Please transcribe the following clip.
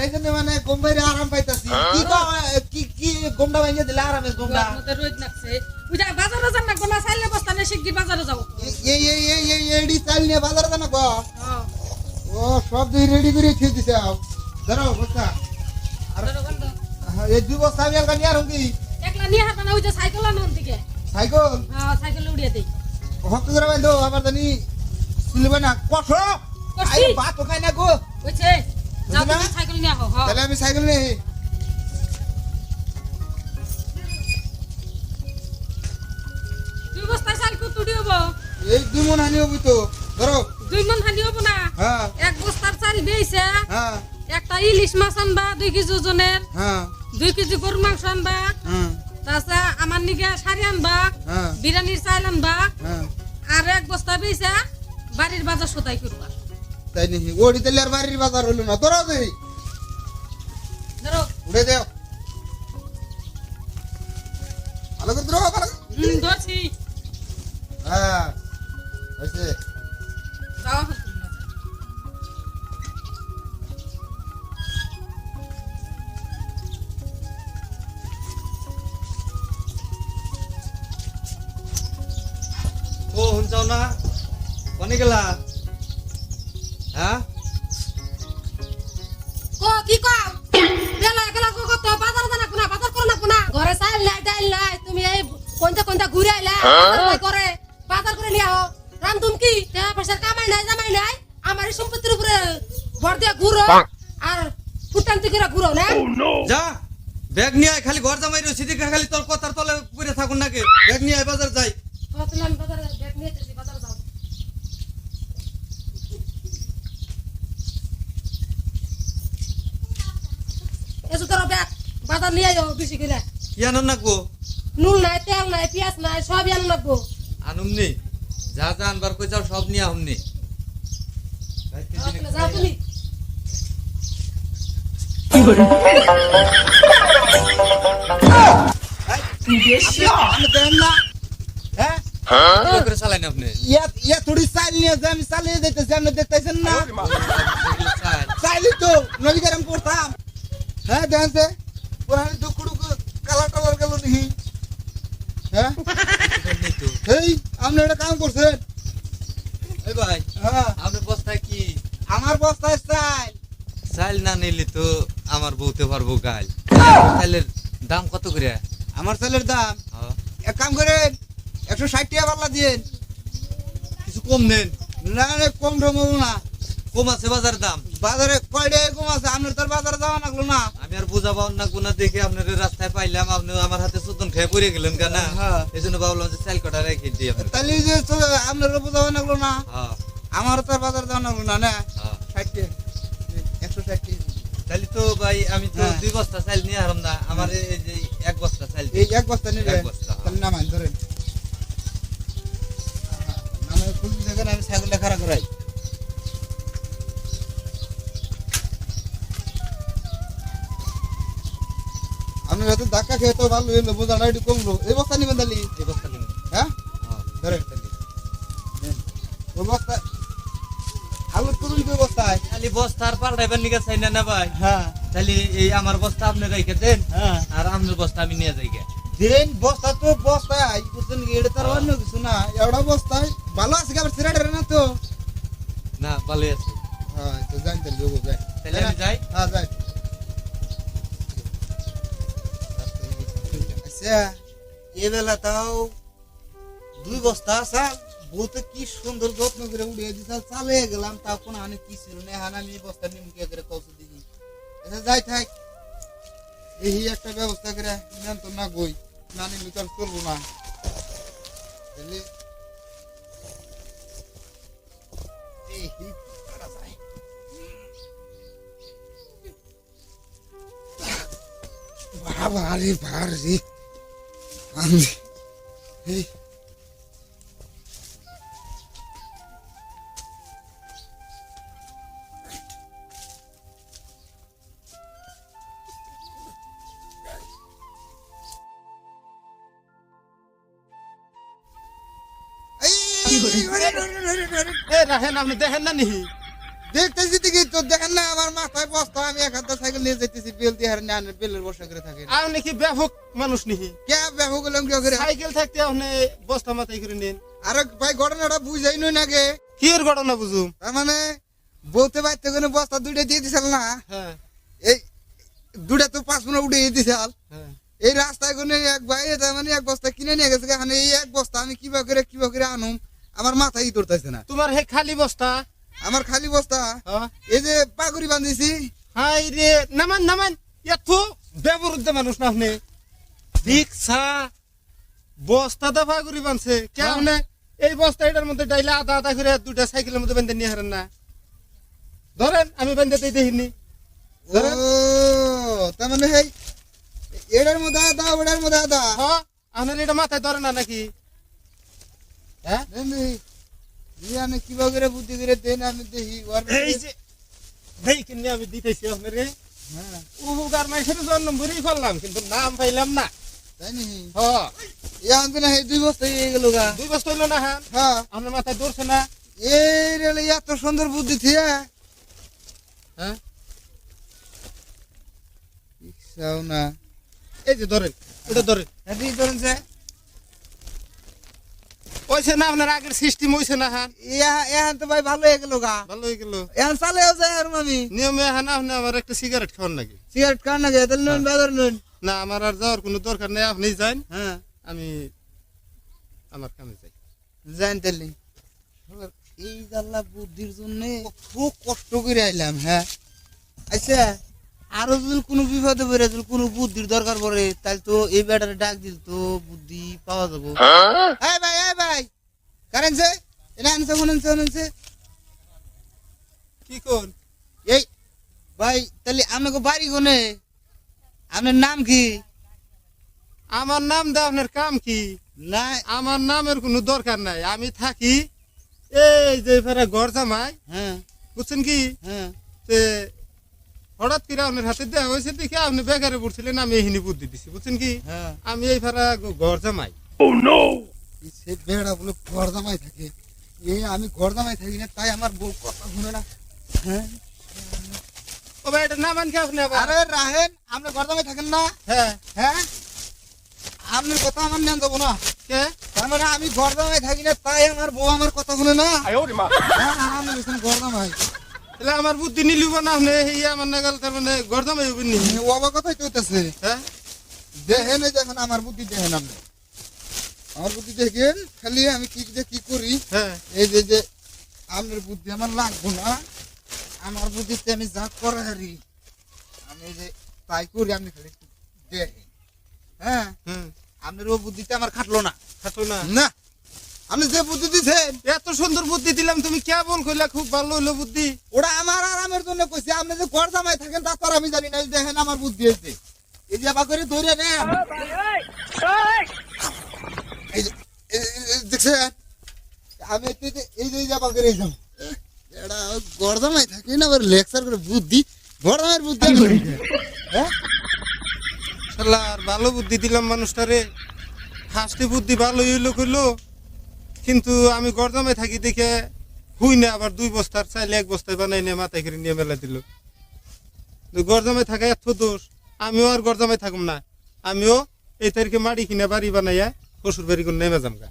এই জন্য মানে গম বাইরে আরাম পাইতাছি কি গমটা ভাঙিয়ে দিলে আরামে গমটা আমাদের রোজ লাগছে বুঝা বাজারে যান না কোনা চাইলে বস্তা নিয়ে শিগগির বাজারে যাও এই এডি চাল নিয়ে বাজারে যান না গো ও সব দুই রেডি করে খেয়ে দিছে ধরো বস্তা আর এই দুই বস্তা আমি একলা নিয়ে আরম কি একলা নিয়ে হাঁটা না ওই যে সাইকেল আনুন থেকে সাইকেল হ্যাঁ সাইকেল উড়িয়ে দেই হক করে বাইলো আবার জানি সিলবে না কষ্ট আরে বাত খাই না গো বুঝছে যাও তুমি সাইকেল নিয়ে আও হ্যাঁ তাহলে আমি সাইকেল নিয়ে দুই বস্তা চাল কত দিব এই দুই মন হানি হবি তো ধরো 2 মণ হানি হবো না হ্যাঁ এক বস্তার চাল বেইছে হ্যাঁ একটা ইলিশ মাছ আনবা 2 কেজি ওজনের হ্যাঁ 2 কেজি গরুর মাংস আনবা হ্যাঁ তাছাড়া আমার নিগে শাড়ি আনবা হ্যাঁ বিরিয়ানির চাল আনবা হ্যাঁ আর এক বস্তা বেইছে বাড়ির বাজার সদাই করবা তাই নাকি ওড়ি তেলে আর বাড়ির বাজার হলো না তোরা দেই ধরো উড়ে দেও ভালো করে ধরো ভালো ধরছি হ্যাঁ হইছে যাও ও শুনছাও না কনে গেলা হ্যাঁ কো কি কও বেলা গেলা কো কত বাজার জানা কোনা বাজার করো না কোনা ঘরে চাল নাই ডাল নাই তুমি এই কোনটা কোনটা ঘুরে আইলা বাজার করে বাজার করে নিয়ে আও রাম তুমি কি টাকা পয়সা কামাই নাই জামাই নাই আমার এই সম্পত্তির উপরে ভর দিয়ে ঘুরো আর ফুটান্তি করে ঘুরো না যা ব্যাগ নিয়ে আয়, খালি ঘর জামাই রয়েছি দিকে খালি তোর কথার তলে পড়ে থাকুন নাকি ব্যাগ নিয়ে আয় বাজার যাই তুমি আমি বাজারে ব্যাগ নিয়ে যেতে বাজার যাও এসো তোর ব্যাগ বাজার নিয়ে আইও বেশি করে কি আনন্দ নাকবো নুন নাই তেল নাই পেঁয়াজ নাই সবই আন লাগবো আনুম নি যা যা আনবার কই যাও সব নিয়ে আহুম নি যাও তুমি আমি দেন না হ্যাঁ করে চালাই না আপনি ইয়া থোড়ি চাল নিয়ে যে আমি চালিয়ে দিতেছি আপনি দেখতেছেন না চাইলি তো নদী গরম করতাম হ্যাঁ দেখছে পুরানি দুকুড়ু কালার টালার গেল দেখি হ্যাঁ এই আপনি একটা কাম করছেন এই ভাই হ্যাঁ আপনার বস্তায় কি আমার বস্তায় চাল চাল না নিলে তো আমার বউতে পারবো গাল চালের দাম কত করে আমার চালের দাম হ্যাঁ, এক কাম করেন 160 টাকা পাল্লা দিন কিছু কম নেন না না কম রকম না কম আছে বাজার দাম বাজারে কয় টাকা কম আছে আপনার তোর বাজারে যাওয়া লাগলো না আমি আর বুঝাবো না গুনা দেখে আপনার রাস্তায় পাইলাম আপনি আমার হাতে সুতন খেয়ে পড়ে গেলেন কেন হ্যাঁ। এই জন্য ভাবলাম যে চাল কটা রেখে দিই আপনার তাহলে যে আপনার বোঝাওয়া লাগলো না হ্যাঁ আমার তোর বাজারে যাওয়া লাগলো না না হ্যাঁ 60 টাকা 160 টাকা তাহলে তো ভাই আমি তো হ্যাঁ। 2 বস্তা চাল নিয়ে হারাম না আমার এই যে 1 বস্তা চাল এই এক বস্তা নিবে এক বস্তা, হ্যাঁ। তাহলে নামান ধরেন নামে খুঁজি দেখেন আমি ছাগলটা খাড়া করাই আপনার হাতে ধাক্কা খেয়ে তো ভালো হইলো বোঝাটা একটু কমলো এই বস্তা নিবেন তাহলে এই বস্তা নিন হ্যাঁ হ্যাঁ ধরেন তাহলে নেন। ওই বস্তা হালত করুন কি বস্তায় খালি বস্তা আর পাল্টাইবার নিকে চাই না ভাই হ্যাঁ তাহলে এই আমার বস্তা আপনি রেখে দেন হ্যাঁ আর আপনার বস্তা আমি নিয়ে যাই গে দিন বস্তা তো বস্তায় বুঝছেন কি এটা তার অন্য কিছু না এওড়া বস্তায় ভালো আছে আবার সিরাডের না তো না ভালোই আছে হ্যাঁ তো যাই তাহলে যোগ যাই তাহলে আমি যাই হ্যাঁ যাই আচ্ছা এ বেলা তাও 2 বস্তা চাল বলতে কি সুন্দর যত্ন করে উড়িয়ে দিতে চালে গেলাম তাও কোনো হানি কি ছিল না হান আমি বস্তা নিমকে করে কৌশল দিই আচ্ছা যাই থাক এই একটা ব্যবস্থা করে নেন তো না গই না নিলে তো আর চলবো না তাহলে এই করা যায় বাবা রে ভারী আমি এই এ রাহেন আপনি দেখেন না নি দেখতেছি দেখি তো দেখেন না আমার মাথায় বস্তা আমি এক হাতে সাইকেল নিয়ে যাইতেছি বেল দিয়ে হারে না বেলের বর্ষা করে থাকে আপনি কি ব্যাপক মানুষ নিহি কে ব্যাপক গেলাম কি করে সাইকেল থাকতে আপনি বস্তা মাথায় করে নেন আরে ভাই ঘটনাটা বুঝাই নই নাগে কি এর ঘটনা বুঝুম তার মানে বলতে বাইতে কোনো বস্তা দুইটা দিয়ে দিছাল না হ্যাঁ এই দুটা তো 5 মিনিট উঠে দিছাল হ্যাঁ এই রাস্তায় কোনে এক ভাই এটা মানে এক বস্তা কিনে নিয়ে গেছে এখানে এই এক বস্তা আমি কিভাবে করে আনুম আমার মাথায় ধরতেছে না তোমার হে খালি বস্তা আমার খালি বস্তা হ্যাঁ এই যে পাগুড়ি বাঁধিছি হাই রে নামান নামান এত বেবরুদ্ধ মানুষ না আপনি রিক্সা বস্তা দফা করে বানছে কেমন এই বস্তা এটার মধ্যে ডাইলে আধা আধা করে দুটা সাইকেলের মধ্যে বেঁধে নিয়ে হারেন না ধরেন আমি বেঁধে দিই দেখিনি ও তার মানে এই এটার মধ্যে আদা ওটার মধ্যে আদা হ্যাঁ আপনার এটা মাথায় ধরে না নাকি হ্যাঁ আমি কিভাবে করে বুদ্ধি করে দেন আমি দেখি এই যে দেই কিনে আমি দিতেছি আপনার হ্যাঁ উপকার মাইসের জন্য বুড়ি করলাম কিন্তু নাম পাইলাম না তাই নি হ্যাঁ ইয়ান না এই 2 বস্তা হয়ে গেল গা 2 বছর হইলো না হ্যাঁ হ্যাঁ আপনার মাথায় ধরছে না এই রে এত সুন্দর বুদ্ধি থিয়া হ্যাঁ ইচ্ছাও না এই যে ধরেন এটা ধরেন এটি ধরেন যে ওইছে না আপনার আগের সিস্টেম হইছে না হ্যাঁ এখন তো ভাই ভালো হয়ে গেল গা ভালো হয়ে গেল এখন চালেও যায় আর আমি নিয়মে হ্যাঁ না আপনি আমার একটা সিগারেট খাওয়ান নাকি সিগারেট খান না যায় তাহলে নুন বাজার নুন না আমার আর যাওয়ার কোনো দরকার নেই আপনি যান হ্যাঁ আমি আমার কামে যাই জান তাহলে এই জাল্লা বুদ্ধির জন্য খুব কষ্ট করে আইলাম হ্যাঁ আচ্ছা আরো যদি কোনো বিপদে পড়ে যদি কোনো বুদ্ধির দরকার পড়ে তাহলে তো এই ব্যাটারে ডাক দিল তো বুদ্ধি পাওয়া যাবো এই ভাই কারেন্ট যে এটা আনছে মনে আনছে কি কোন এই ভাই তাহলে আমাকে বাড়ি কোনে আপনার নাম কি আমার নাম দা আপনার কাম কি না আমার নামের কোনো দরকার নাই আমি থাকি এই যে ফেরা ঘর জামাই হ্যাঁ বুঝছেন কি হ্যাঁ তে হঠাৎ করে আপনার হাতে দেওয়া হয়েছে দেখে আপনি বেকারে পড়ছিলেন আমি এহিনি বুদ্ধি দিছি বুঝছেন কি হ্যাঁ আমি এই ফেরা ঘর জামাই সে বেড়া বলে ঘর জামাই থাকে এই আমি ঘর জামাই থাকি না তাই আমার বউ কথা শুনে না হ্যাঁ ও ভাই এটা নামান কি আপনি আবার আরে রাহেন আপনি ঘর জামাই থাকেন না হ্যাঁ হ্যাঁ আপনার কথা আমার নেন যাবো না কে তার মানে আমি ঘর জামাই থাকি না তাই আমার বউ আমার কথা শুনে না হ্যাঁ আমি বলছেন ঘর জামাই তাহলে আমার বুদ্ধি নিলিব না আপনি এই আমার নাগাল তার মানে ঘর জামাই হবেন নি ও বাবা কথাই কইতেছে হ্যাঁ দেখেন এই দেখেন আমার বুদ্ধি দেখেন আপনি আমার বুদ্ধি দেখেন খালি আমি কি যে কি করি হ্যাঁ এই যে আপনার বুদ্ধি আমার লাগবো না আমার বুদ্ধিতে আমি যা করে হারি আমি এই যে তাই করি আপনি খালি একটু দেখেন হ্যাঁ হ্যাঁ আপনার ও বুদ্ধিতে আমার খাটলো না থাকলো না না আপনি যে বুদ্ধি দিচ্ছেন এত সুন্দর বুদ্ধি দিলাম তুমি কেমন কইলা খুব ভালো হইলো বুদ্ধি ওটা আমার আরামের জন্য কইছি আপনি যে ঘর জামাই থাকেন তা তো আর আমি জানি না এই দেখেন আমার বুদ্ধি হয়েছে এই যে আবার করে ধরে নেন দেখছেন আমি এই যে যাবা করে এই যাবো এটা ঘর জামাই থাকে না আবার লেকচার করে বুদ্ধি ঘর জামাইয়ের বুদ্ধি আমি করি না। হ্যাঁ শালা আর ভালো বুদ্ধি দিলাম মানুষটারে ফার্স্টে বুদ্ধি ভালো হইলো কইলো কিন্তু আমি গরদামে থাকি দেখে হুই না আবার 2 বস্তার চাইলে 1 বস্তায় বানাই নিয়ে মাথায় করে নিয়ে মেলা দিল গরদামে থাকা এত দোষ আমিও আর গরদামে থাকুম না আমিও এই তারিখে মাটি কিনে বাড়ি বানাইয়া শ্বশুর বাড়ি করে নেমে যাম গা